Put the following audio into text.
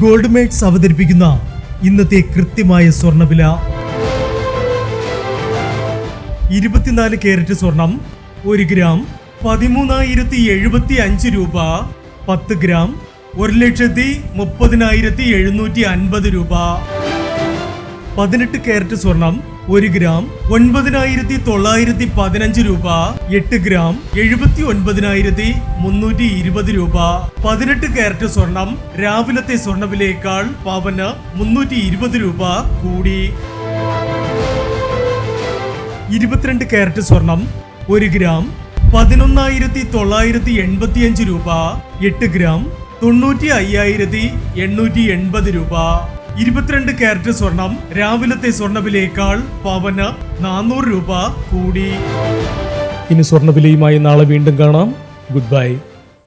Gold makes അവതരിപ്പിക്കുന്ന ഇന്നത്തെ കൃത്യമായ സ്വർണ്ണവില. 24 കാരറ്റ് സ്വർണം 1 ഗ്രാം 13,075 രൂപ. 10 ഗ്രാം 1,30,750 രൂപ. 18 കാരറ്റ് സ്വർണം 1 ഗ്രാം 9,915 രൂപ. 8 ഗ്രാം 79,320 രൂപ. 18 കാരറ്റ് സ്വർണം രാവിലത്തെ സ്വർണ്ണവിലയേക്കാൾ പവന് 320 രൂപ കൂടി. 22 കാരറ്റ് സ്വർണം 1 ഗ്രാം 11,985 രൂപ. 8 ഗ്രാം 95,880 രൂപ. 22 കാരറ്റ് സ്വർണം രാവിലത്തെ സ്വർണ്ണവിലയേക്കാൾ പവന് 400 രൂപ കൂടി. ഇനി സ്വർണ്ണവിലയുമായി നാളെ വീണ്ടും കാണാം. Good bye.